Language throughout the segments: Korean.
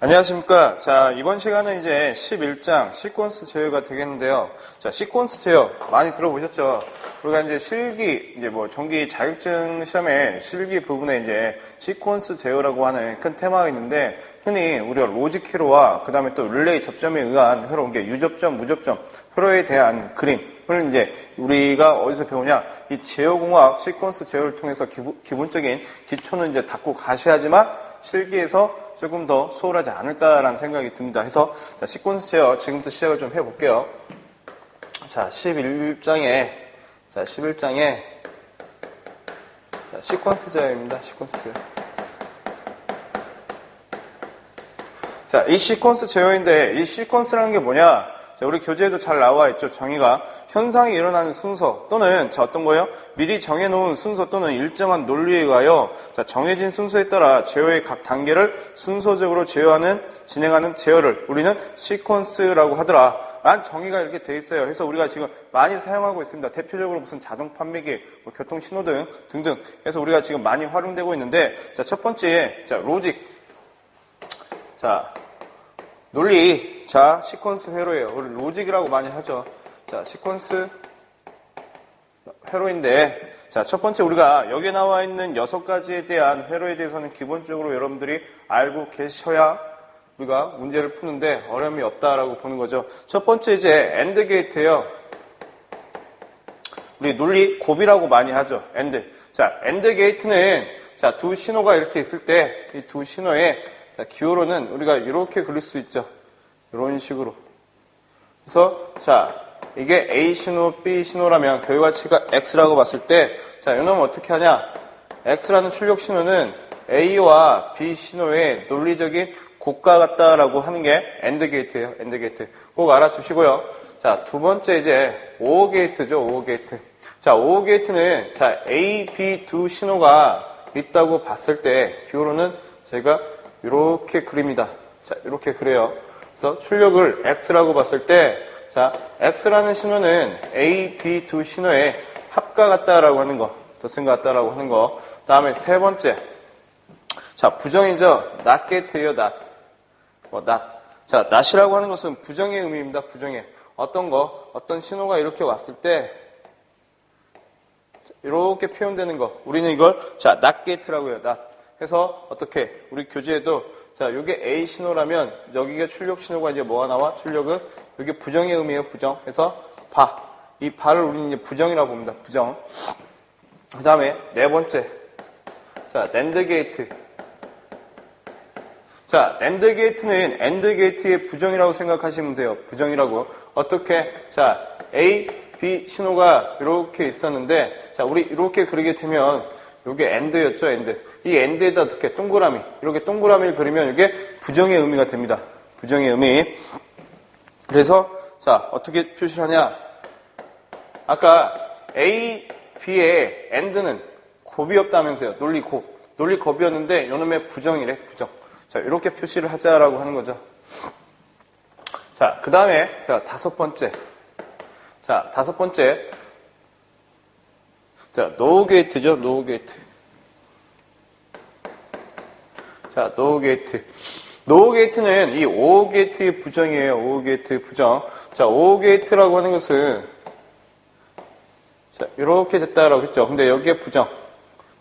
안녕하십니까. 자, 이번 시간은 이제 11장 시퀀스 제어가 되겠는데요. 자, 시퀀스 제어 많이 들어보셨죠? 우리가 이제 실기, 전기 자격증 시험에 실기 부분에 이제 시퀀스 제어라고 하는 큰 테마가 있는데, 흔히 우리가 로직 회로와 그 다음에 또 릴레이 접점에 의한 회로, 이게 유접점, 무접점, 회로에 대한 그림을 이제 우리가 어디서 배우냐? 이 제어공학 시퀀스 제어를 통해서 기본적인 기초는 이제 닦고 가셔야지만 실기에서 조금 더 수월하지 않을까라는 생각이 듭니다. 해서 자, 시퀀스 제어 지금부터 시작을 좀 해볼게요. 자, 11장에 시퀀스 제어입니다. 시퀀스 제어. 자, 이 시퀀스 제어인데 이 시퀀스라는 게 뭐냐? 자, 우리 교재에도 잘 나와 있죠. 정의가 현상이 일어나는 순서 또는 자, 어떤 거예요? 미리 정해놓은 순서 또는 일정한 논리에 의하여 자, 정해진 순서에 따라 제어의 각 단계를 순서적으로 진행하는 제어를 우리는 시퀀스라고 하더라. 라는 정의가 이렇게 돼 있어요. 그래서 우리가 지금 많이 사용하고 있습니다. 대표적으로 무슨 자동 판매기, 교통 신호등 등등 해서 우리가 지금 많이 활용되고 있는데 자, 첫 번째 자, 로직. 자, 논리. 자, 시퀀스 회로예요. 우리 로직이라고 많이 하죠. 자, 시퀀스 회로인데, 자, 첫 번째 우리가 여기에 나와 있는 6가지에 대한 회로에 대해서는 기본적으로 여러분들이 알고 계셔야 우리가 문제를 푸는데 어려움이 없다라고 보는 거죠. 첫 번째 이제 AND 게이트예요. 우리 논리 곱이라고 많이 하죠. AND. 자, AND 게이트는 자, 두 신호가 이렇게 있을 때 이 두 신호의 자, 기호로는 우리가 이렇게 그릴 수 있죠. 이런 식으로. 그래서 자, 이게 A 신호, B 신호라면 결과치가 X라고 봤을 때 자, 이놈은 어떻게 하냐? X라는 출력 신호는 A와 B 신호의 논리적인 곱과 같다라고 하는 게 AND 게이트예요. AND 게이트. 꼭 알아두시고요. 자, 두 번째 이제 OR 게이트죠. OR 게이트. 자, OR 게이트는 자, A, B 두 신호가 있다고 봤을 때 기호로는 제가 이렇게 그립니다. 자, 이렇게 그래요. 그래서 출력을 X라고 봤을 때, 자, X라는 신호는 A, B 두 신호의 합과 같다라고 하는 거, 덧쓴 것 같다라고 하는 거. 다음에 세 번째. 자, 부정이죠. not get예요, not. not. 자, not이라고 하는 것은 부정의 의미입니다, 부정의. 어떤 신호가 이렇게 왔을 때, 이렇게 표현되는 거. 우리는 이걸, 자, not get라고 해요, not. 해서 어떻게 우리 교재에도 자, 요게 A 신호라면 여기가 출력 신호가 이제 뭐가 나와? 출력은 이게 부정의 의미예요, 부정. 해서 바. 이 바를 우리는 이제 부정이라고 봅니다. 부정. 그다음에 네 번째. 자, NAND 게이트. 자, NAND 게이트는 AND 게이트의 부정이라고 생각하시면 돼요. 부정이라고. 어떻게? 자, A, B 신호가 이렇게 있었는데 자, 우리 이렇게 그리게 되면 요게 AND였죠, AND. 이 AND에다 어떻게 동그라미, 이렇게 동그라미를 그리면 이게 부정의 의미가 됩니다. 부정의 의미. 그래서 자, 어떻게 표시를 하냐? 아까 A, B의 AND는 곱이 없다면서요. 논리 곱. 논리 곱이었는데 요놈의 부정이래, 부정. 자, 이렇게 표시를 하자라고 하는 거죠. 자, 그 다음에 자, 다섯 번째. 자, 다섯 번째. 자, 노 게이트죠, 노 게이트. 자, 노 게이트. 노 게이트는 이 오 게이트의 부정이에요. 오 게이트 부정. 자, 오 게이트라고 하는 것은 자, 이렇게 됐다라고 했죠. 근데 여기에 부정.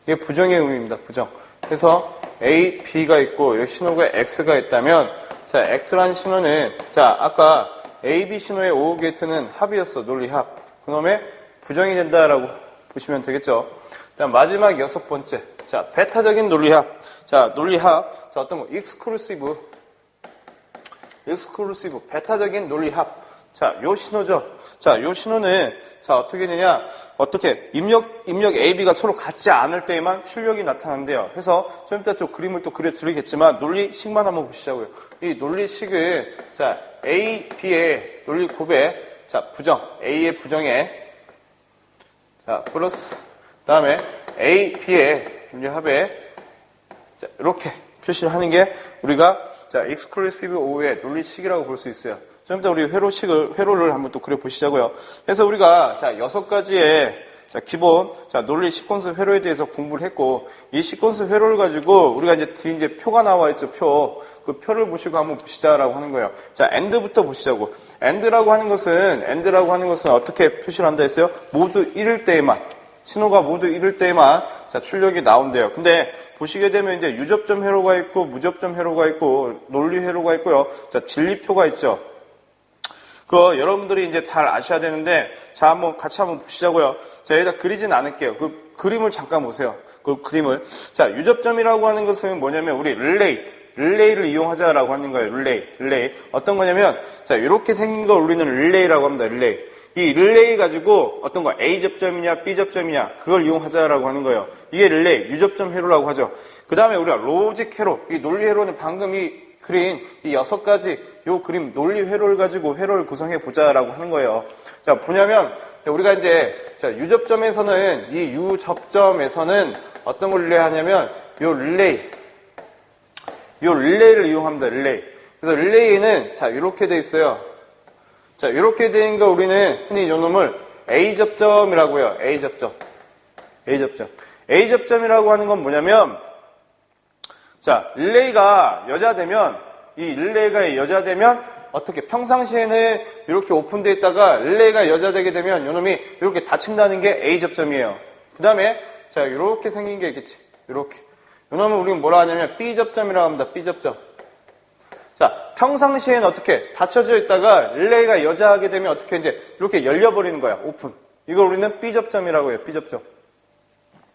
이게 부정의 의미입니다. 부정. 그래서 A, B가 있고 여기 신호가 X가 있다면 자, X라는 신호는 자, 아까 A, B 신호의 오 게이트는 합이었어. 논리 합. 그놈의 부정이 된다라고 보시면 되겠죠. 자, 마지막 여섯 번째. 자, 배타적인 논리합. 자, 논리합. 자, 어떤 거? 익스클루시브. 배타적인 논리합. 자, 요 신호죠. 자, 요 신호는 자, 어떻게 되냐? 어떻게? 입력 A, B가 서로 같지 않을 때에만 출력이 나타난대요. 그래서 좀 이따 좀 그림을 또 그려드리겠지만 논리식만 한번 보시자고요. 이 논리식은 자, A, B의 논리 곱에 자, 부정. A의 부정에 자, 플러스, 다음에 A, B의 논리합에 자, 이렇게 표시를 하는 게 우리가 자, exclusive O의 논리식이라고 볼 수 있어요. 좀 이따 우리 회로를 한번 또 그려보시자고요. 그래서 우리가 자, 6가지의 자, 기본, 자, 논리 시퀀스 회로에 대해서 공부를 했고, 이 시퀀스 회로를 가지고 우리가 이제 뒤에 이제 표가 나와 있죠, 표. 그 표를 보시고 한번 보시자라고 하는 거예요. 자, AND부터 보시자고. AND라고 하는 것은 어떻게 표시를 한다 했어요? 모두 1일 때에만. 신호가 모두 1일 때에만, 자, 출력이 나온대요. 근데 보시게 되면 이제 유접점 회로가 있고, 무접점 회로가 있고, 논리 회로가 있고요. 자, 진리표가 있죠. 그거 여러분들이 이제 잘 아셔야 되는데, 자, 한번 같이 한번 보시자고요. 자, 여기다 그리진 않을게요. 그 그림을 잠깐 보세요. 그 그림을. 자, 유접점이라고 하는 것은 뭐냐면, 우리 릴레이를 이용하자라고 하는 거예요. 릴레이. 어떤 거냐면, 자, 이렇게 생긴 걸 우리는 릴레이라고 합니다. 릴레이. 이 릴레이 가지고 어떤 거 A 접점이냐 B 접점이냐 그걸 이용하자라고 하는 거예요. 이게 릴레이, 유접점 회로라고 하죠. 그 다음에 우리가 로직 회로, 이 논리 회로는 방금 이 그린 이 6가지 요 그림 논리 회로를 가지고 회로를 구성해 보자라고 하는 거예요. 자, 뭐냐면 우리가 이제 자, 유접점에서는 어떤 걸 릴레이하냐면 요 릴레이를 이용합니다. 릴레이. 그래서 릴레이는 자, 이렇게 돼 있어요. 자, 이렇게 된 거 우리는 흔히 이 놈을 A접점이라고 해요. A접점이라고 하는 건 뭐냐면, 자, 릴레이가 여자되면 어떻게 평상시에는 이렇게 오픈되어 있다가 릴레이가 여자되게 되면 이놈이 이렇게 닫힌다는 게 A접점이에요. 그 다음에, 자, 이렇게 생긴 게 있겠지. 이렇게. 이놈은 우리는 뭐라 하냐면 B접점이라고 합니다. B접점. 자, 평상시에는 어떻게 닫혀져 있다가 릴레이가 여자하게 되면 어떻게 이제 이렇게 열려버리는 거야. 오픈. 이걸 우리는 B접점이라고 해요. B접점.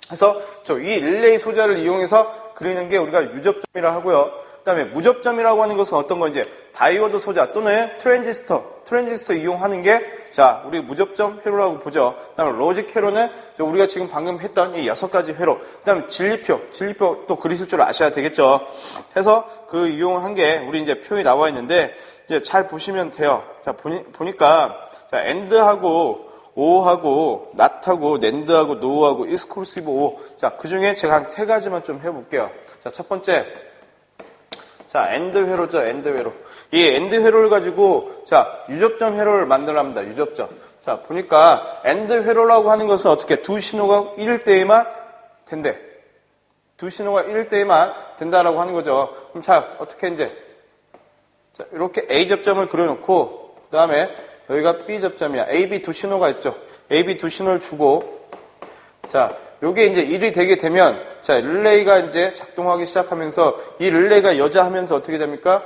그래서 이 릴레이 소자를 이용해서 그리는 게 우리가 유접점이라고 하고요. 그 다음에 무접점이라고 하는 것은 어떤 건지 다이오드 소자 또는 트랜지스터 이용하는 게 자, 우리 무접점 회로라고 보죠. 그 다음에 로직 회로는 우리가 지금 방금 했던 이 6가지 회로. 그 다음에 진리표 또 그리실 줄 아셔야 되겠죠. 해서 그 이용을 한 게 우리 이제 표에 나와 있는데 이제 잘 보시면 돼요. 자, 보니까 자, AND하고 O하고 NOT하고 NAND하고 NO하고 exclusive O. 자, 그 중에 제가 한 3가지만 좀 해볼게요. 자, 첫 번째. 자, AND 회로죠, AND 회로. 이 AND 회로를 가지고, 자, 유접점 회로를 만들랍니다, 유접점. 자, 보니까 AND 회로라고 하는 것은 어떻게 두 신호가 1일 때에만 된대. 두 신호가 1일 때에만 된다라고 하는 거죠. 그럼 자, 어떻게 이제, 자, 이렇게 A접점을 그려놓고, 그 다음에 여기가 B접점이야. AB 두 신호가 있죠. AB 두 신호를 주고, 자, 요게 이제 1이 되게 되면, 자, 릴레이가 이제 작동하기 시작하면서, 이 릴레이가 여자하면서 어떻게 됩니까?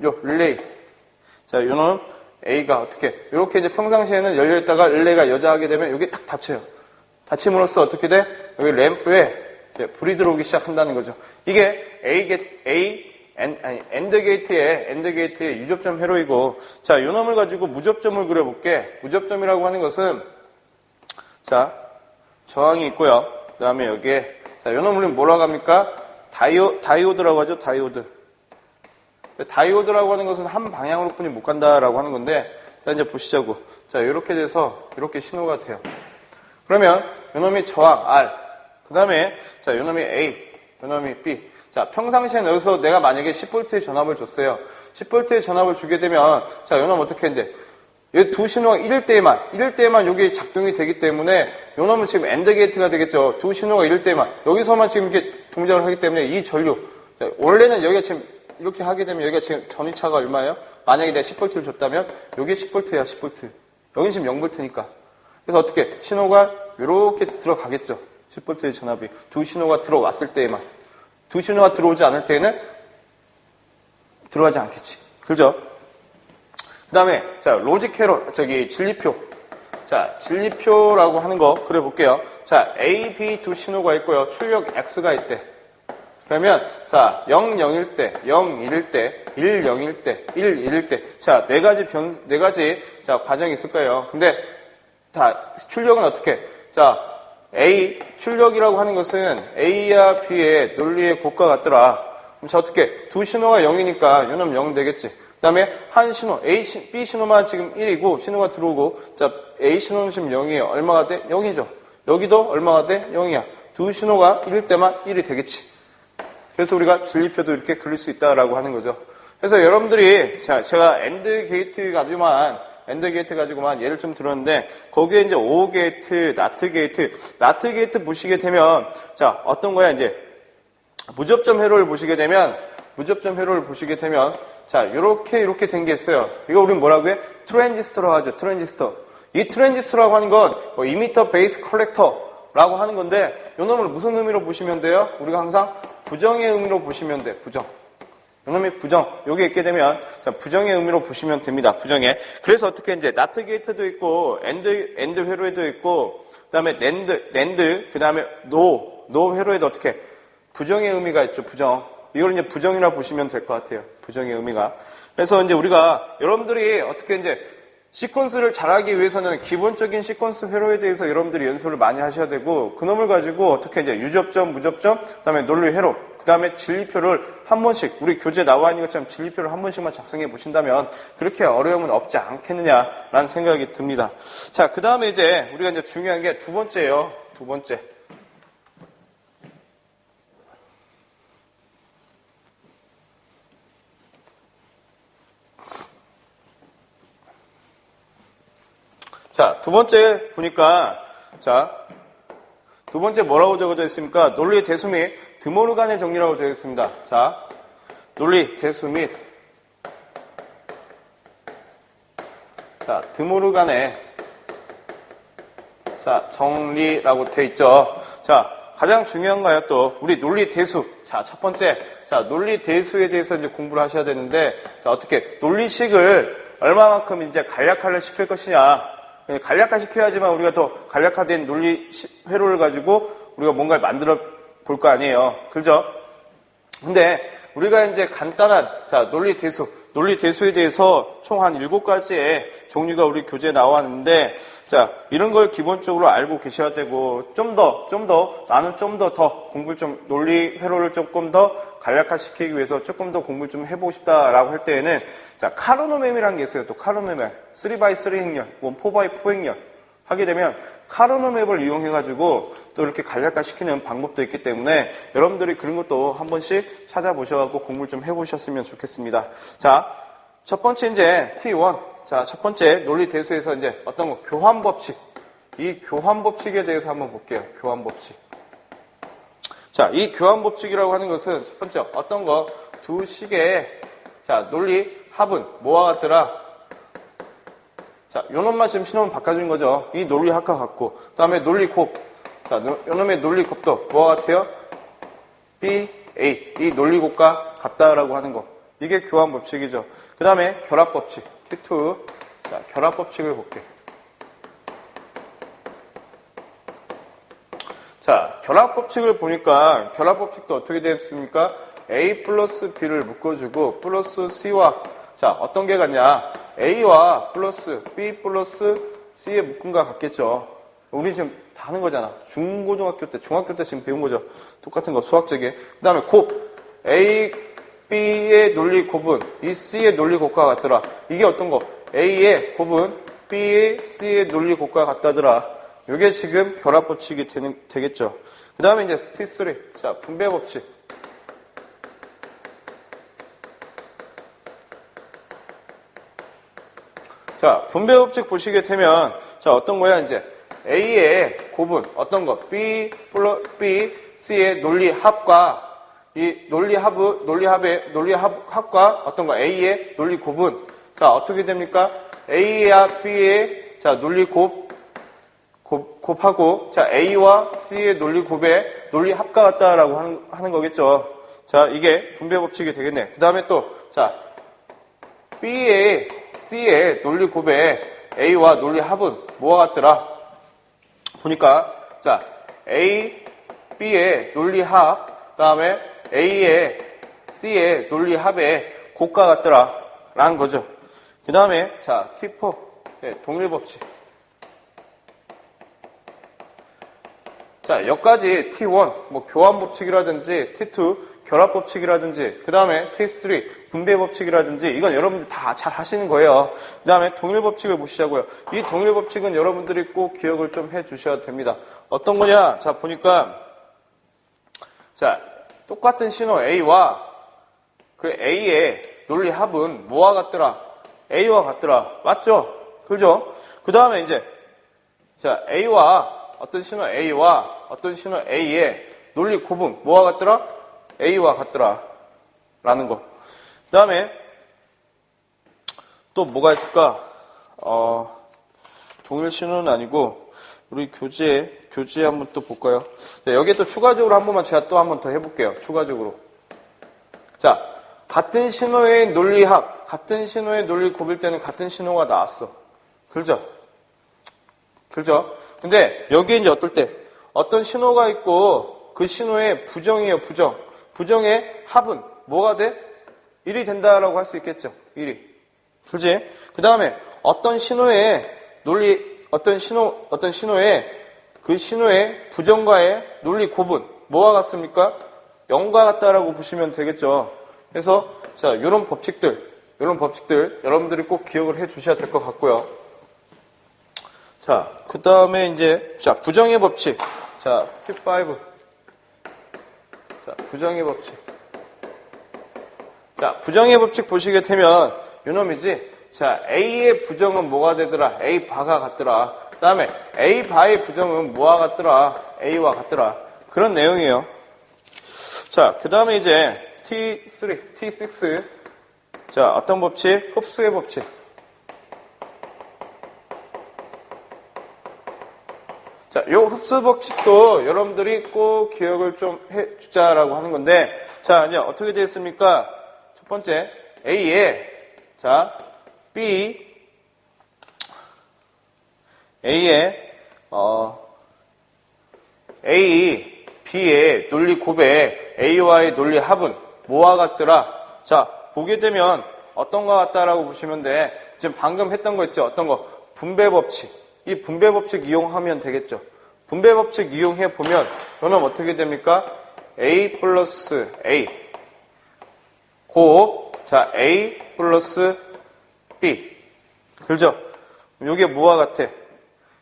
요, 릴레이. 자, 요는 A가 어떻게, 요렇게 이제 평상시에는 열려있다가 릴레이가 여자하게 되면 요게 탁 닫혀요. 닫힘으로써 어떻게 돼? 여기 램프에 불이 들어오기 시작한다는 거죠. 이게 AND 게이트의 유접점 회로이고, 자, 요 놈을 가지고 무접점을 그려볼게. 무접점이라고 하는 것은, 자, 저항이 있고요. 그 다음에 여기에, 자, 요 놈을 뭐라고 합니까? 다이오드라고 하죠, 다이오드. 다이오드라고 하는 것은 한 방향으로 뿐이 못 간다라고 하는 건데, 자, 이제 보시자고. 자, 이렇게 돼서, 이렇게 신호가 돼요. 그러면, 요 놈이 저항, R. 그 다음에, 자, 요 놈이 A. 요 놈이 B. 자, 평상시에 여기서 내가 만약에 10V의 전압을 줬어요. 10V의 전압을 주게 되면, 자, 요 놈 어떻게 이제, 이 두 신호가 1일 때에만 여기 작동이 되기 때문에 요 놈은 지금 AND 게이트가 되겠죠. 두 신호가 1일 때에만 여기서만 지금 이렇게 동작을 하기 때문에 이 전류 자, 원래는 여기가 지금 이렇게 하게 되면 여기가 지금 전위차가 얼마예요? 만약에 내가 10V를 줬다면 여기 10V야 10V 여긴 지금 0V니까 그래서 어떻게 신호가 이렇게 들어가겠죠. 10V의 전압이 두 신호가 들어왔을 때에만 두 신호가 들어오지 않을 때에는 들어가지 않겠지. 그죠? 그 다음에, 자, 로직 회로, 진리표. 자, 진리표라고 하는 거 그려볼게요. 자, A, B 두 신호가 있고요. 출력 X가 있대. 그러면, 자, 0, 0일 때, 0, 1일 때, 1, 0일 때, 1, 1일 때. 자, 네 가지, 자, 과정이 있을 거예요. 근데, 다, 출력은 어떻게? 자, A, 출력이라고 하는 것은 A와 B의 논리의 곱과 같더라. 그럼 자, 어떻게? 두 신호가 0이니까, 요놈 0 되겠지. 그 다음에 한 신호, B 신호만 지금 1이고 신호가 들어오고 자 A 신호는 지금 0이에요. 얼마가 돼? 0이죠. 여기도 얼마가 돼? 0이야. 두 신호가 1일 때만 1이 되겠지. 그래서 우리가 진리표도 이렇게 그릴 수 있다라고 하는 거죠. 그래서 여러분들이 자 제가 AND 게이트 가지고만 엔드 게이트 가지고만 예를 좀 들었는데, 거기에 이제 OR 게이트, 나트 게이트 보시게 되면, 자, 어떤 거야, 이제, 무접점 회로를 보시게 되면, 자, 이렇게 된 게 있어요. 이거 우리는 뭐라고 해? 트랜지스터라고 하죠, 트랜지스터. 이 트랜지스터라고 하는 건, 뭐, 이미터 베이스 컬렉터라고 하는 건데, 이 놈을 무슨 의미로 보시면 돼요? 우리가 항상 부정의 의미로 보시면 돼, 부정. 이놈이 부정, 요게 있게 되면, 자, 부정의 의미로 보시면 됩니다, 부정의. 그래서 어떻게 이제, 나트 게이트도 있고, 엔드 회로에도 있고, 그 다음에 낸드, 그 다음에 노 회로에도 어떻게, 부정의 의미가 있죠, 부정. 이걸 이제 부정이라 보시면 될 것 같아요, 부정의 의미가. 그래서 이제 우리가, 여러분들이 어떻게 이제, 시퀀스를 잘하기 위해서는 기본적인 시퀀스 회로에 대해서 여러분들이 연습을 많이 하셔야 되고, 그놈을 가지고 어떻게 이제 유접점, 무접점, 그 다음에 논리 회로, 그 다음에 진리표를 한 번씩, 우리 교재에 나와 있는 것처럼 진리표를 한 번씩만 작성해 보신다면 그렇게 어려움은 없지 않겠느냐라는 생각이 듭니다. 자, 그 다음에 이제 우리가 이제 중요한 게 두 번째예요. 두 번째. 자, 두 번째 보니까, 자, 두 번째 뭐라고 적어져 있습니까? 논리의 대수 및 드모르간의 정리라고 되어 있습니다. 자, 논리 대수 및, 자, 드모르간의, 자, 정리라고 되어 있죠. 자, 가장 중요한 거예요, 또. 우리 논리 대수. 자, 첫 번째. 자, 논리 대수에 대해서 이제 공부를 하셔야 되는데, 자, 어떻게, 논리식을 얼마만큼 이제 간략화를 시킬 것이냐. 간략화 시켜야지만 우리가 더 간략화된 논리 회로를 가지고 우리가 뭔가를 만들어 볼 거 아니에요. 그죠? 근데 우리가 이제 간단한, 자, 논리 대수에 대해서 총 한 7가지의 종류가 우리 교재에 나왔는데, 자, 이런 걸 기본적으로 알고 계셔야 되고, 나는 좀 더 공부를 좀, 논리 회로를 조금 더 간략화 시키기 위해서 조금 더 공부를 좀 해보고 싶다라고 할 때에는, 자, 카르노맵이라는 게 있어요. 또 카르노맵. 3x3 행렬, 4x4 행렬. 하게 되면 카르노맵을 이용해가지고 또 이렇게 간략화 시키는 방법도 있기 때문에 여러분들이 그런 것도 한 번씩 찾아보셔가지고 공부를 좀 해보셨으면 좋겠습니다. 자, 첫 번째 이제 T1. 자, 첫 번째 논리 대수에서 이제 어떤 거, 교환 법칙. 이 교환 법칙에 대해서 한번 볼게요. 교환 법칙. 자, 이 교환 법칙이라고 하는 것은 첫 번째 어떤 거, 두 식의, 자, 논리 합은 뭐와 같더라? 자, 요놈만 지금 신호는 바꿔준 거죠. 이 논리 합과 같고, 그 다음에 논리 곱. 자, 요놈의 논리 곱도 뭐와 같아요? B, A. 이 논리 곱과 같다라고 하는 거. 이게 교환 법칙이죠. 그 다음에 결합 법칙. T2. 자, 결합 법칙을 볼게요. 자, 결합 법칙을 보니까, 결합 법칙도 어떻게 되어 있습니까? A 플러스 B를 묶어주고, 플러스 C와, 자, 어떤 게 같냐? A와 플러스 B 플러스 C의 묶음과 같겠죠. 우리 지금 다 하는 거잖아. 중고등학교 때, 중학교 때 지금 배운 거죠. 똑같은 거, 수학적에. 그 다음에 곱. A, B의 논리 곱은 이 C의 논리 곱과 같더라. 이게 어떤 거? A의 곱은 B의 C의 논리 곱과 같다더라. 이게 지금 결합 법칙이 되겠죠. 그 다음에 이제 T3. 자, 분배 법칙. 자, 분배 법칙 보시게 되면, 자, 어떤 거야, 이제. A의 곱은 어떤 거? B, C의 논리 합과, 이 논리 합과 어떤 거? A의 논리 곱은, 자, 어떻게 됩니까? A와 B의, 자, 논리 곱하고, 자, A와 C의 논리 곱의 논리 합과 같다라고 하는 거겠죠. 자, 이게 분배 법칙이 되겠네. 그 다음에 또, 자, B의 C의 논리 곱의 A와 논리 합은 뭐와 같더라? 보니까, 자, A, B의 논리 합, 그 다음에 A의 C의 논리 합의 곱과 같더라. 라는 거죠. 그 다음에, 자, T4, 네, 동일 법칙. 자, 여기까지 T1, 뭐, 교환 법칙이라든지, T2, 결합 법칙이라든지, 그 다음에 T3, 분배 법칙이라든지, 이건 여러분들 다 잘 하시는 거예요. 그 다음에 동일 법칙을 보시자고요. 이 동일 법칙은 여러분들이 꼭 기억을 좀 해 주셔야 됩니다. 어떤 거냐? 자, 보니까, 자, 똑같은 신호 A와 그 A의 논리 합은 뭐와 같더라? A와 같더라. 맞죠? 그죠? 그 다음에 이제, 자, A와, 어떤 신호 A와 어떤 신호 A의 논리 곱은 뭐와 같더라? A와 같더라. 라는 거. 그 다음에, 또 뭐가 있을까? 동일 신호는 아니고, 우리 교재 한번 또 볼까요? 자, 여기에 또 추가적으로 한 번만 제가 또 한 번 더 해볼게요. 추가적으로. 자, 같은 신호의 논리합, 같은 신호의 논리 곱일 때는 같은 신호가 나왔어. 그렇죠? 그렇죠? 근데 여기에 이제 어떨 때 어떤 신호가 있고 그 신호의 부정이에요, 부정. 부정의 합은 뭐가 돼? 1이 된다라고 할 수 있겠죠. 1이. 그렇지? 그 다음에 어떤 신호의 논리, 어떤 신호의 그 신호의 부정과의 논리 곱은 뭐와 같습니까? 0과 같다라고 보시면 되겠죠. 그래서 자, 이런 법칙들 여러분들이 꼭 기억을 해 주셔야 될 것 같고요. 자, 그 다음에 이제 자, 부정의 법칙. 자, 팁 5. 자, 부정의 법칙. 자, 부정의 법칙 보시게 되면 요놈이지. 자, A의 부정은 뭐가 되더라? A 바가 같더라. 그 다음에 A 바의 부정은 뭐와 같더라? A와 같더라. 그런 내용이에요. 자, 그 다음에 이제 T3, T6. 자, 어떤 법칙? 흡수의 법칙. 자, 요 흡수 법칙도 여러분들이 꼭 기억을 좀 해주자라고 하는 건데, 자, 이제 어떻게 되겠습니까? 첫 번째, A에, 자, A에, A, B의 논리 곱에 A와의 논리 합은 뭐와 같더라? 자, 보게 되면 어떤 거 같다라고 보시면 돼. 지금 방금 했던 거 있죠? 어떤 거? 분배 법칙. 이 분배 법칙 이용하면 되겠죠. 분배 법칙 이용해 보면 이거는 어떻게 됩니까? A 플러스 A 곱, 자, A 플러스 B. 그죠? 이게 뭐와 같아?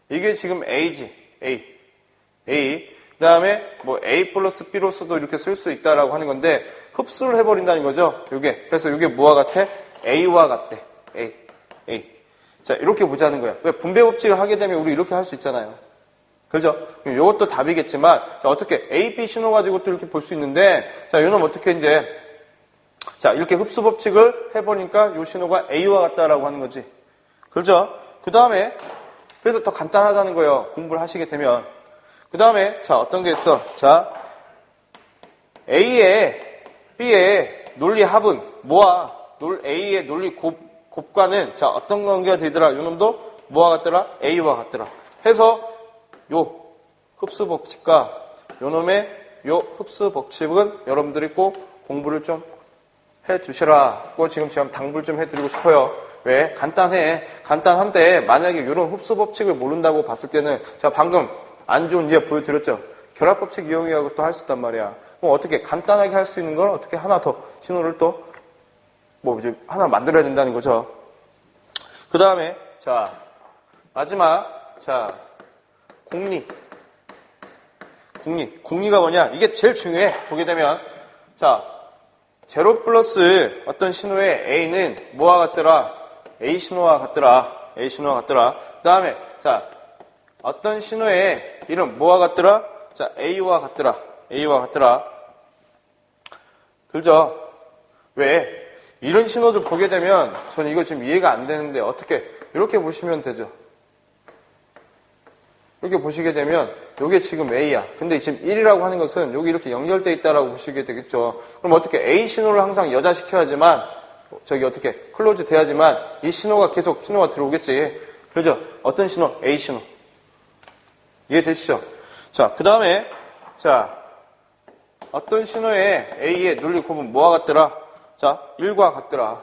이게 지금 A지. A. 그 다음에 뭐 A 플러스 B로서도 이렇게 쓸 수 있다라고 하는 건데 흡수를 해버린다는 거죠. 요게. 그래서 이게 뭐와 같아? A와 같대. A. 자, 이렇게 보자는 거야. 왜? 분배 법칙을 하게 되면 우리 이렇게 할 수 있잖아요. 그죠? 이것도 답이겠지만, 자, 어떻게 A, B 신호 가지고 또 이렇게 볼 수 있는데, 자, 요놈 어떻게 이제, 자, 이렇게 흡수 법칙을 해보니까 요 신호가 A와 같다라고 하는 거지. 그죠? 그 다음에, 그래서 더 간단하다는 거예요. 공부를 하시게 되면. 그 다음에, 자, 어떤 게 있어? 자, A의, B의 논리 합은 뭐와? A의 논리 곱과는, 자, 어떤 관계가 되더라? 요 놈도 뭐와 같더라? A와 같더라. 해서, 요 흡수 법칙과 요 놈의 요 흡수 법칙은 여러분들이 꼭 공부를 좀 해 두시라고 지금 당부를 좀 해드리고 싶어요. 왜? 간단한데 만약에 이런 흡수 법칙을 모른다고 봤을 때는 제가 방금 안 좋은 예 보여드렸죠. 결합 법칙 이용해서 또 할 수 있단 말이야. 그럼 어떻게 간단하게 할 수 있는 걸 어떻게 하나 더 신호를 또 뭐 이제 하나 만들어야 된다는 거죠. 그 다음에 자 마지막 자 공리가 뭐냐? 이게 제일 중요해. 보게 되면 자 제로 플러스 어떤 신호의 A는 뭐와 같더라? A 신호와 같더라. 그 다음에 자 어떤 신호의 이름 뭐와 같더라? 자 A와 같더라. 그죠? 왜? 이런 신호들 보게 되면 저는 이거 지금 이해가 안 되는데 어떻게 이렇게 보시면 되죠. 이렇게 보시게 되면 이게 지금 A야. 근데 지금 1이라고 하는 것은 여기 이렇게 연결되어 있다라고 보시게 되겠죠. 그럼 어떻게 A 신호를 항상 여자시켜야지만 저기 어떻게 클로즈 돼야지만 이 신호가 계속 신호가 들어오겠지. 그렇죠? 어떤 신호? A 신호. 이해되시죠? 자, 그 다음에 자 어떤 신호의 A의 논리 곱은 뭐와 같더라? 자, 1과 같더라.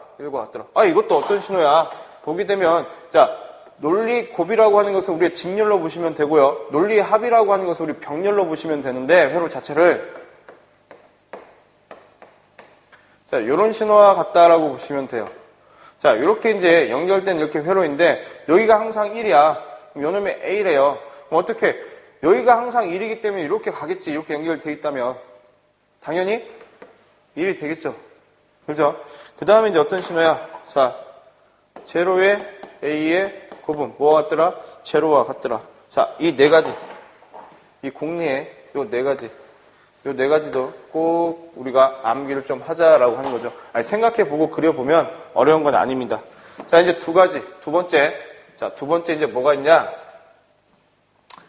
아, 이것도 어떤 신호야? 보게 되면 자 논리 곱이라고 하는 것은 우리의 직렬로 보시면 되고요. 논리 합이라고 하는 것은 우리 병렬로 보시면 되는데 회로 자체를 자 이런 신호와 같다라고 보시면 돼요. 자 이렇게 이제 연결된 이렇게 회로인데 여기가 항상 1이야. 그럼 요놈의 A래요. 그럼 어떻게 여기가 항상 1이기 때문에 이렇게 가겠지. 이렇게 연결돼 있다면 당연히 1이 되겠죠. 그죠? 그 다음에 이제 어떤 신호야? 자 제로의 A의 곱은 뭐와 같더라? 제로와 같더라. 자, 이 네 가지. 이 공리에 요 네 가지. 요 네 가지도 꼭 우리가 암기를 좀 하자라고 하는 거죠. 아니, 생각해보고 그려보면 어려운 건 아닙니다. 자, 이제 두 가지. 두 번째. 자, 두 번째 이제 뭐가 있냐?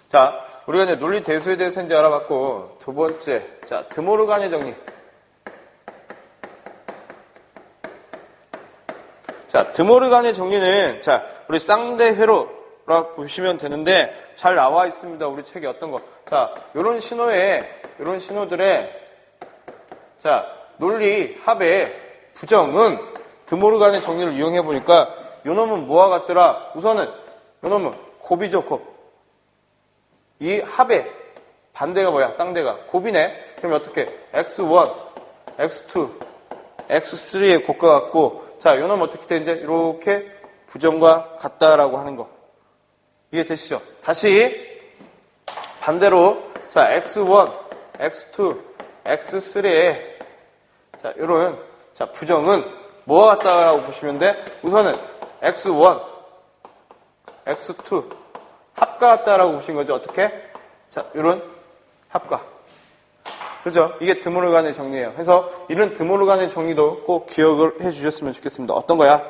자, 우리가 이제 논리 대수에 대해서 이제 알아봤고, 두 번째. 자, 드모르간의 정리. 자, 드모르간의 정리는, 자, 우리 쌍대회로라 보시면 되는데, 잘 나와 있습니다. 우리 책에 어떤 거. 자, 요런 신호들의, 자, 논리 합의 부정은 드모르간의 정리를 이용해 보니까, 요 놈은 뭐와 같더라? 우선은, 요 놈은 곱이죠, 곱. 이 합의 반대가 뭐야? 쌍대가. 곱이네? 그럼 어떻게? x1, x2, x3의 곱과 같고, 자, 요놈 어떻게 돼? 이제 이렇게 부정과 같다라고 하는 거. 이해 되시죠? 다시 반대로 자, x1, x2, x3의 자, 요런 자, 부정은 뭐와 같다라고 보시면 돼? 우선은 x1, x2 합과 같다라고 보신 거죠. 어떻게? 자, 요런 합과. 그죠? 이게 드모르간의 정리예요. 그래서 이런 드모르간의 정리도 꼭 기억을 해 주셨으면 좋겠습니다. 어떤 거야?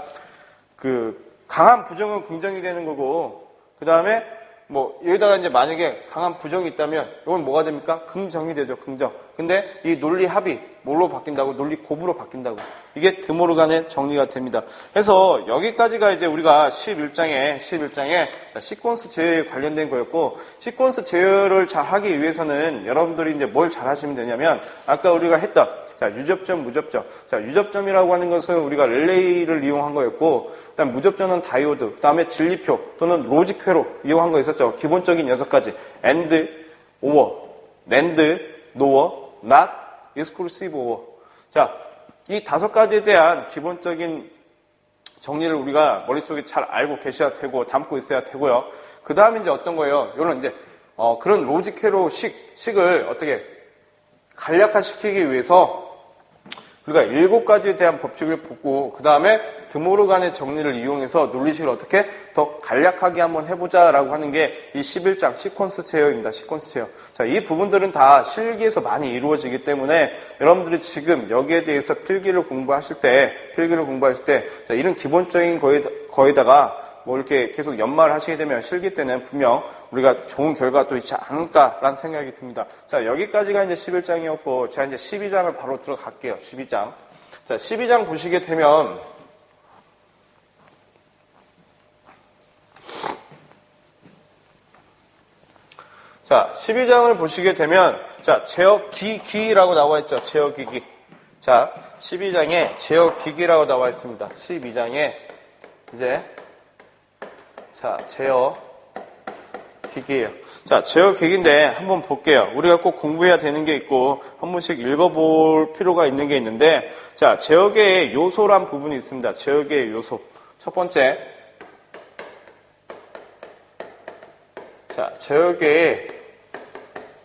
강한 부정은 긍정이 되는 거고, 그 다음에 뭐 여기다가 이제 만약에 강한 부정이 있다면 이건 뭐가 됩니까? 긍정이 되죠. 긍정. 근데 이 논리 합이 뭘로 바뀐다고? 논리 곱으로 바뀐다고. 이게 드모르간의 정리가 됩니다. 그래서 여기까지가 이제 우리가 11장에 자, 시퀀스 제어에 관련된 거였고, 시퀀스 제어를 잘 하기 위해서는 여러분들이 이제 뭘 잘 하시면 되냐면, 아까 우리가 했던 자, 유접점, 무접점. 자, 유접점이라고 하는 것은 우리가 릴레이를 이용한 거였고, 그다음 무접점은 다이오드, 그다음에 진리표 또는 로직회로 이용한 거 있었죠. 기본적인 6가지. AND, OR, NAND, NOR, NOT, exclusive OR. 자, 이 5가지에 대한 기본적인 정리를 우리가 머릿속에 잘 알고 계셔야 되고, 담고 있어야 되고요. 그 다음에 이제 어떤 거예요? 요런 이제, 그런 로직회로 식을 어떻게 간략화시키기 위해서 우리가 7가지에 대한 법칙을 보고, 그 다음에 드모르간의 정리를 이용해서 논리식을 어떻게 더 간략하게 한번 해보자라고 하는 게 이 11장 시퀀스 제어입니다. 시퀀스 제어. 자, 이 부분들은 다 실기에서 많이 이루어지기 때문에 여러분들이 지금 여기에 대해서 필기를 공부하실 때, 자, 이런 기본적인 거에다가 뭐 이렇게 계속 연말을 하시게 되면 실기 때는 분명 우리가 좋은 결과가 또 있지 않을까라는 생각이 듭니다. 자, 여기까지가 이제 11장이었고, 제가 이제 12장을 바로 들어갈게요. 12장. 자, 12장 보시게 되면, 자, 12장을 보시게 되면, 자, 제어기기라고 나와 있죠. 제어기기. 자, 12장에 제어기기라고 나와 있습니다. 12장에 이제 자, 제어 기기예요. 자, 제어 기기인데 한번 볼게요. 우리가 꼭 공부해야 되는 게 있고 한 번씩 읽어볼 필요가 있는 게 있는데, 자, 제어계의 요소란 부분이 있습니다. 제어계의 요소. 첫 번째, 자, 제어계의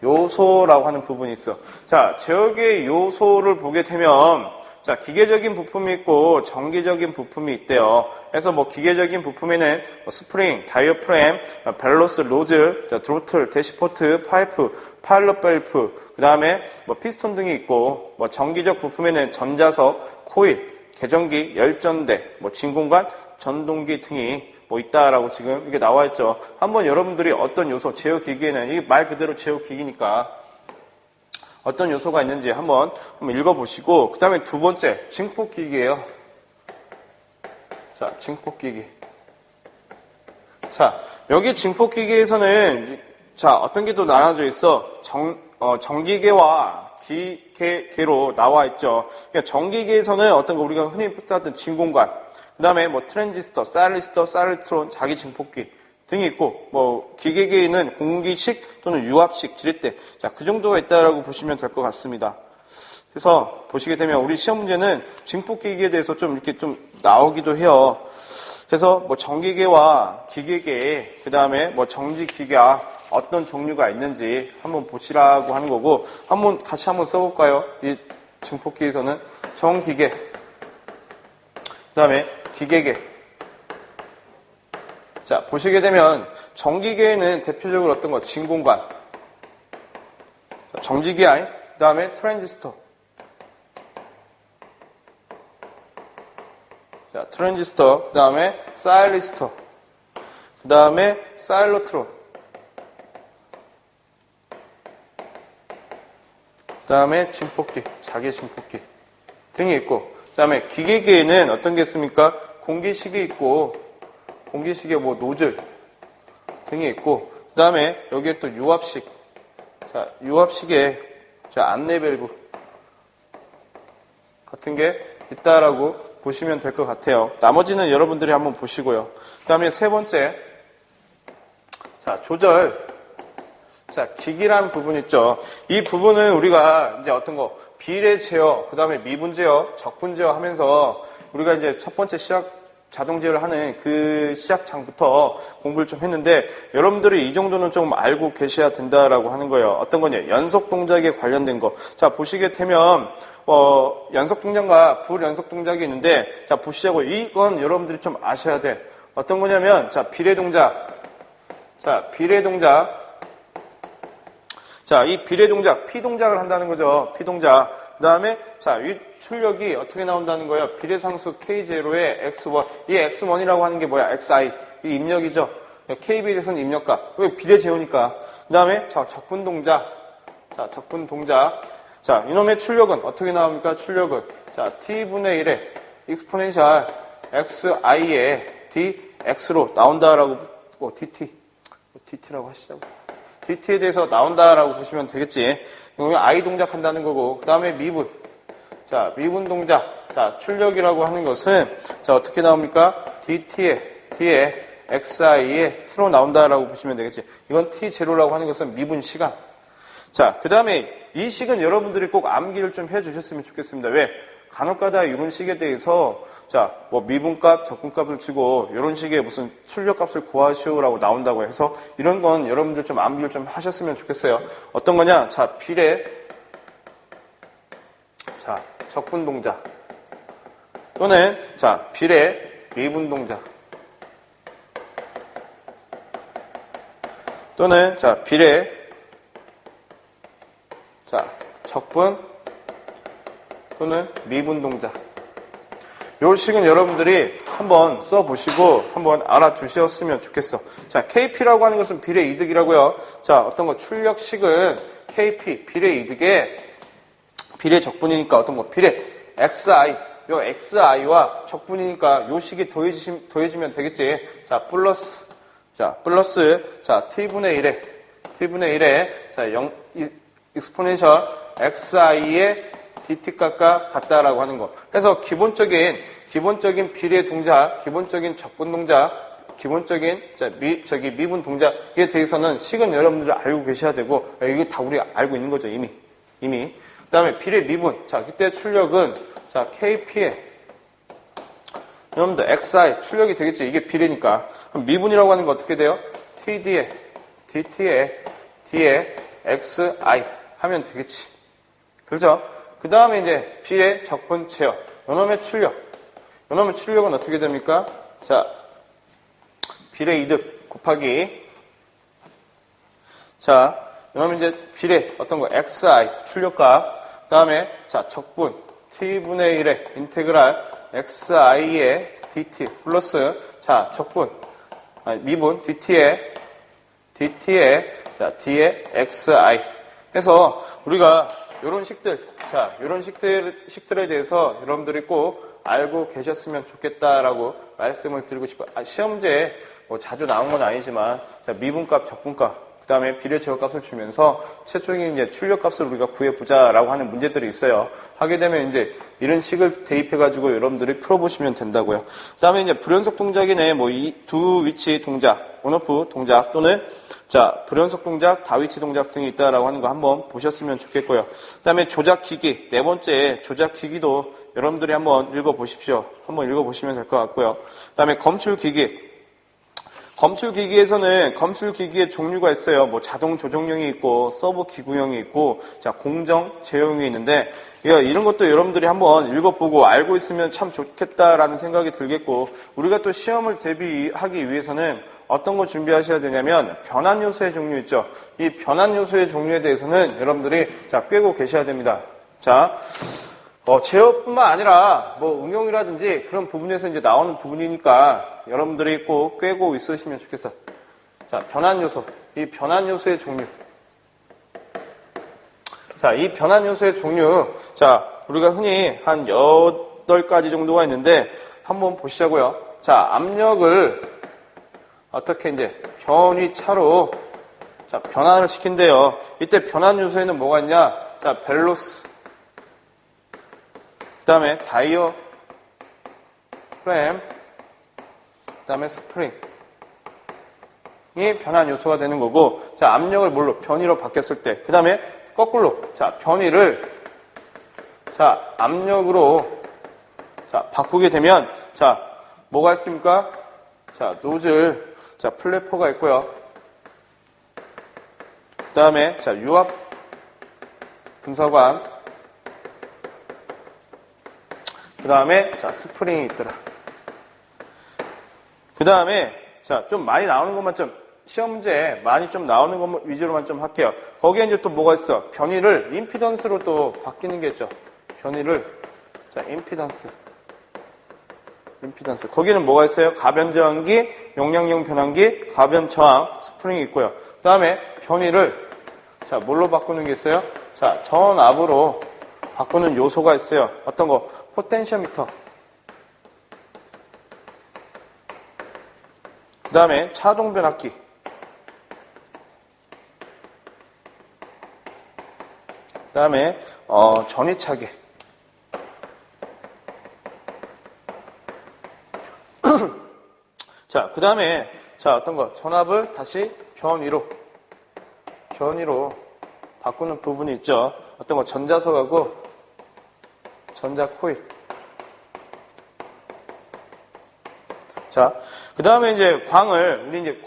요소라고 하는 부분이 있어. 자, 제어계의 요소를 보게 되면, 자, 기계적인 부품이 있고 정기적인 부품이 있대요. 그래서 뭐 기계적인 부품에는 스프링, 다이어프램, 밸런스, 로즈, 드로틀, 대시포트, 파이프, 파일럿 밸프, 그 다음에 뭐 피스톤 등이 있고, 뭐 정기적 부품에는 전자석, 코일, 계전기, 열전대, 뭐 진공관, 전동기 등이 뭐 있다라고 지금 이게 나와 있죠. 한번 여러분들이 어떤 요소, 제어기기에는 이게 말 그대로 제어기기니까 어떤 요소가 있는지 한번 읽어보시고, 그 다음에 두 번째, 증폭기기예요. 자, 증폭기기. 자, 여기 증폭기기에서는 자, 어떤 게 또 나눠져 있어? 정기계와 기계계로 나와 있죠. 그러니까 정기계에서는 어떤 거 우리가 흔히 쓰던 진공관, 그 다음에 뭐 트랜지스터, 사이리스터, 사이리트론, 자기 증폭기 등이 있고, 뭐 기계계에는 공기식 또는 유압식 지렛대, 자, 그 정도가 있다라고 보시면 될 것 같습니다. 그래서 보시게 되면 우리 시험 문제는 증폭기기에 대해서 좀 이렇게 좀 나오기도 해요. 그래서 뭐 전기계와 기계계, 그 다음에 뭐 정지기계가 어떤 종류가 있는지 한번 보시라고 하는 거고, 같이 한번 써볼까요? 이 증폭기에서는 정기계, 그 다음에 기계계. 자, 보시게 되면 전기계에는 대표적으로 어떤 거? 진공관, 정지기 아인, 그 다음에 트랜지스터. 자, 트랜지스터, 그 다음에 사일리스터, 그 다음에 사일로트론, 그 다음에 진폭기, 자개 진폭기 등이 있고, 그 다음에 기계계에는 어떤 게 있습니까? 공기식이 있고, 공기식의 뭐 노즐 등이 있고, 그 다음에 여기에 또 유압식, 자, 유압식에 안내 밸브 같은 게 있다라고 보시면 될 것 같아요. 나머지는 여러분들이 한번 보시고요. 그 다음에 세 번째, 자, 조절. 자, 기기란 부분 있죠. 이 부분은 우리가 이제 어떤 거, 비례 제어, 그 다음에 미분 제어, 적분 제어 하면서 우리가 이제 첫 번째 자동 제어를 하는 그 시작장부터 공부를 좀 했는데, 여러분들이 이 정도는 좀 알고 계셔야 된다라고 하는 거예요. 어떤 거냐? 연속 동작에 관련된 거. 자, 보시게 되면, 연속 동작과 불연속 동작이 있는데, 자, 보시자고. 이건 여러분들이 좀 아셔야 돼. 어떤 거냐면, 자, 비례 동작. 자, 비례 동작. 자, 이 비례 동작, P 동작을 한다는 거죠. P 동작. 그 다음에, 자, 이 출력이 어떻게 나온다는 거예요? 비례상수 K0에 X1. 이 X1이라고 하는 게 뭐야? XI. 이 입력이죠. KB에서는 입력값. 왜 비례 제어니까. 그 다음에, 자, 적분 동작. 자, 적분 동작. 자, 이놈의 출력은 어떻게 나옵니까? 출력은. 자, T분의 1에 익스포넨셜 XI에 DX로 나온다라고, DT라고 하시자고. DT에 대해서 나온다라고 보시면 되겠지. 이거 I 동작 한다는 거고, 그 다음에 미분. 자, 미분 동작. 자, 출력이라고 하는 것은, 자, 어떻게 나옵니까? D에 XI에 T로 나온다라고 보시면 되겠지. 이건 T0라고 하는 것은 미분 시간. 자, 그 다음에 이 식은 여러분들이 꼭 암기를 좀 해주셨으면 좋겠습니다. 왜? 간혹가다 이런 식에 대해서 자, 뭐 미분값, 적분값을 주고 이런 식의 무슨 출력값을 구하시오라고 나온다고 해서 이런 건 여러분들 좀 암기를 좀 하셨으면 좋겠어요. 어떤 거냐? 자, 비례, 자, 적분 동작 또는 자, 비례, 미분 동작 또는 자, 비례, 자, 적분 또는 미분 동작. 요 식은 여러분들이 한번 써보시고 한번 알아두셨으면 좋겠어. 자, KP라고 하는 것은 비례 이득이라고요. 자, 어떤 거 출력식은 KP, 비례 이득에 비례 적분이니까 어떤 거 비례 XI, 요 XI와 적분이니까 요 식이 더해지면 되겠지. 자, 플러스, 자, T분의 1에, 자, 익스포넨셜 XI의 DT값과 같다라고 하는 거. 그래서 기본적인 비례 동작, 기본적인 적분 동작, 기본적인 미분 동작에 대해서는 식은 여러분들이 알고 계셔야 되고, 이게 다 우리가 알고 있는 거죠, 이미. 그 다음에 비례 미분. 자, 그때 출력은, 자, KP에, 여러분들 XI, 출력이 되겠지. 이게 비례니까. 그럼 미분이라고 하는 거 어떻게 돼요? TD에, DT에, D에 XI 하면 되겠지. 그렇죠? 그 다음에 이제 비례, 적분, 제어. 요놈의 출력은 어떻게 됩니까? 자, 비례 이득 곱하기. 자, 요놈의 이제 비례, 어떤 거? XI, 출력값. 그 다음에, 자, 적분. T분의 1에 인테그랄 XI의 DT 플러스, 자, 적분. 미분, DT에, 자, D에 XI. 해서 우리가 요런 식들, 자, 요런 식들에 대해서 여러분들이 꼭 알고 계셨으면 좋겠다라고 말씀을 드리고 싶어요. 시험제에 뭐 자주 나온 건 아니지만, 자, 미분값, 적분값, 그 다음에 비례 제어값을 주면서 최종적인 이제 출력값을 우리가 구해보자라고 하는 문제들이 있어요. 하게 되면 이제 이런 식을 대입해가지고 여러분들이 풀어보시면 된다고요. 그 다음에 이제 불연속 동작이네, 뭐 이 두 위치 동작, 온오프 동작 또는 자, 불연속 동작, 다위치 동작 등이 있다라고 하는 거 한번 보셨으면 좋겠고요. 그 다음에 조작기기, 네 번째 조작기기도 여러분들이 한번 읽어보십시오. 한번 읽어보시면 될 것 같고요. 그 다음에 검출기기. 검출기기에서는 검출기기의 종류가 있어요. 뭐 자동 조정형이 있고 서버 기구형이 있고 자, 공정 제어형이 있는데 이런 것도 여러분들이 한번 읽어보고 알고 있으면 참 좋겠다라는 생각이 들겠고 우리가 또 시험을 대비하기 위해서는 어떤 거 준비하셔야 되냐면 변환 요소의 종류 있죠. 이 변환 요소의 종류에 대해서는 여러분들이 자 꿰고 계셔야 됩니다. 자, 제어뿐만 아니라 뭐 응용이라든지 그런 부분에서 이제 나오는 부분이니까 여러분들이 꼭 꿰고 있으시면 좋겠어. 자, 변환 요소. 이 변환 요소의 종류. 자, 이 변환 요소의 종류. 자, 우리가 흔히 한 8가지 정도가 있는데 한번 보시자고요. 자, 압력을 어떻게 이제 변위차로 자, 변환을 시킨대요. 이때 변환 요소에는 뭐가 있냐? 자, 벨로스. 그 다음에 다이어 프레임. 그 다음에 스프링. 이 변환 요소가 되는 거고, 자, 압력을 뭘로? 변위로 바뀌었을 때. 그 다음에 거꾸로. 자, 변위를 자, 압력으로 자, 바꾸게 되면 자, 뭐가 있습니까? 자, 노즐. 자, 플래퍼가 있고요. 그 다음에 자, 유압 분사관. 그 다음에 자, 스프링이 있더라. 그 다음에 자, 좀 많이 나오는 것만 좀 시험지에 많이 좀 나오는 것 위주로만 좀 할게요. 거기에 이제 또 뭐가 있어? 변위를 임피던스로 또 바뀌는 게 있죠. 변위를 자, 임피던스. 거기는 뭐가 있어요? 가변 저항기, 용량용 변환기, 가변 저항, 스프링이 있고요. 그 다음에 변위를 자, 뭘로 바꾸는 게 있어요? 자, 전압으로 바꾸는 요소가 있어요. 어떤 거? 포텐시오미터. 그 다음에 차동 변압기. 그 다음에 전위차계. 자, 그 다음에 자, 어떤 거? 전압을 다시 변위로 바꾸는 부분이 있죠. 어떤 거? 전자석하고 전자코일. 자, 그 다음에 이제 광을, 우리 이제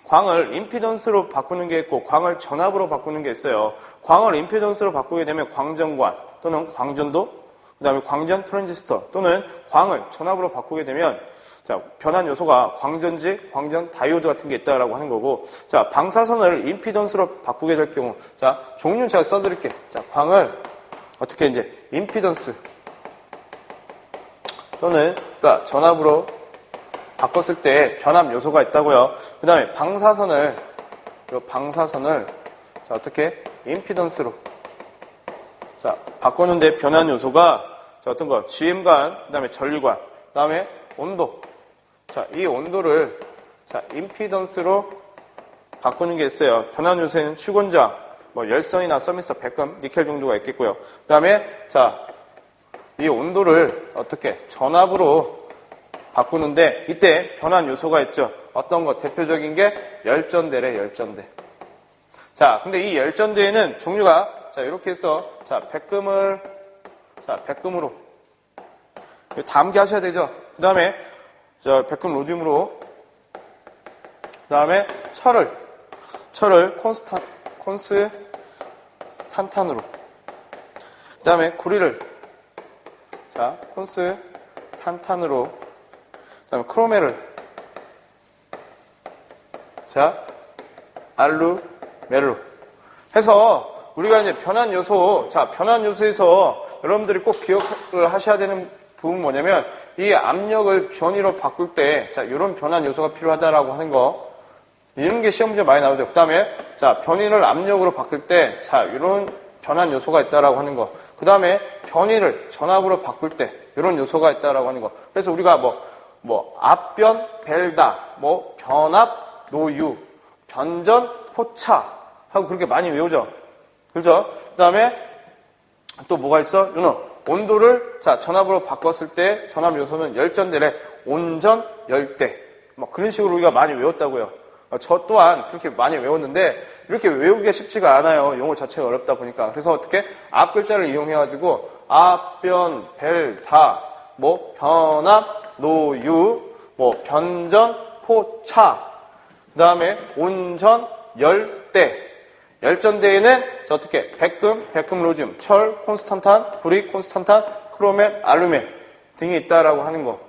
광을 임피던스로 바꾸는 게 있고, 광을 전압으로 바꾸는 게 있어요. 광을 임피던스로 바꾸게 되면 광전관 또는 광전도, 그 다음에 광전 트랜지스터 또는 광을 전압으로 바꾸게 되면, 자, 변환 요소가 광전지, 광전 다이오드 같은 게 있다라고 하는 거고, 자, 방사선을 임피던스로 바꾸게 될 경우, 자, 종류 제가 써드릴게. 자, 광을 어떻게 이제 임피던스 또는 자, 전압으로 바꿨을 때 변압 요소가 있다고요. 그 다음에 방사선을 자, 어떻게 임피던스로 자, 바꾸는데 변환 요소가 자, 어떤 거? GM관, 그 다음에 전류관, 그 다음에 온도. 자, 이 온도를 자, 임피던스로 바꾸는 게 있어요. 변환 요소에는 축원장, 뭐 열선이나 서미서, 백금, 니켈 정도가 있겠고요. 그 다음에 자, 이 온도를 어떻게 전압으로 바꾸는데 이때 변환 요소가 있죠. 어떤 거? 대표적인 게 열전대래, 열전대. 자, 근데 이 열전대에는 종류가 자, 이렇게 해서 자, 백금으로 다 암기하셔야 되죠. 그 다음에 자, 백금 로듐으로, 그 다음에 철을 콘스탄탄으로, 그 다음에 구리를 자, 콘스탄탄으로, 그 다음에 크로메를 자, 알루멜로 해서 우리가 이제 변환 요소, 자, 변환 요소에서 여러분들이 꼭 기억을 하셔야 되는 부분 뭐냐면 이 압력을 변위로 바꿀 때 자, 이런 변환 요소가 필요하다라고 하는 거, 이런 게 시험 문제 많이 나오죠. 그 다음에 자, 변위를 압력으로 바꿀 때 자, 이런 변환 요소가 있다라고 하는 거. 그 다음에 변위를 전압으로 바꿀 때 이런 요소가 있다라고 하는 거. 그래서 우리가 압변, 벨다, 변압, 노유, 변전, 포차 하고 그렇게 많이 외우죠. 그죠? 그 다음에 또 뭐가 있어? 온도를 자, 전압으로 바꿨을 때 전압 요소는 열전대래, 온전, 열대. 그런 식으로 우리가 많이 외웠다고요. 저 또한 그렇게 많이 외웠는데 이렇게 외우기가 쉽지가 않아요. 용어 자체가 어렵다 보니까. 그래서 어떻게 앞 글자를 이용해가지고 압변, 벨다, 변압, 노유, 변전, 포차, 그 다음에 온전, 열대. 열전대에는 어떻게 백금, 로듐, 철, 콘스탄탄, 구리, 콘스탄탄, 크로멜, 알루멜 등이 있다라고 하는 거.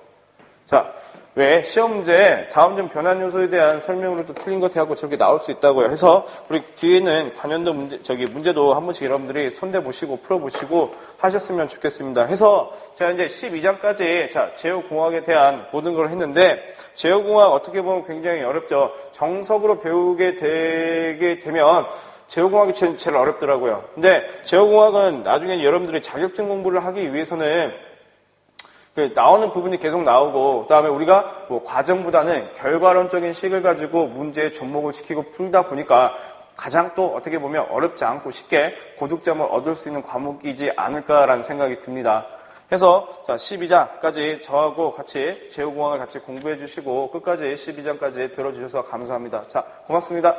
자, 왜 시험 문제 다음점 변환 요소에 대한 설명으로 또 틀린 것 해갖고 저렇게 나올 수 있다고요. 해서 우리 뒤에는 관련도 문제도 한 번씩 여러분들이 손대 보시고 풀어 보시고 하셨으면 좋겠습니다. 해서 제가 이제 12장까지 제어공학에 대한 모든 걸 했는데 제어공학 어떻게 보면 굉장히 어렵죠. 정석으로 배우게 되게 되면 제어공학이 제일 어렵더라고요. 근데 제어공학은 나중에 여러분들이 자격증 공부를 하기 위해서는 나오는 부분이 계속 나오고, 그 다음에 우리가 뭐 과정보다는 결과론적인 식을 가지고 문제의 접목을 시키고 풀다 보니까 가장 또 어떻게 보면 어렵지 않고 쉽게 고득점을 얻을 수 있는 과목이지 않을까라는 생각이 듭니다. 해서 12장까지 저하고 같이 제어공학을 같이 공부해 주시고 끝까지 12장까지 들어주셔서 감사합니다. 자, 고맙습니다.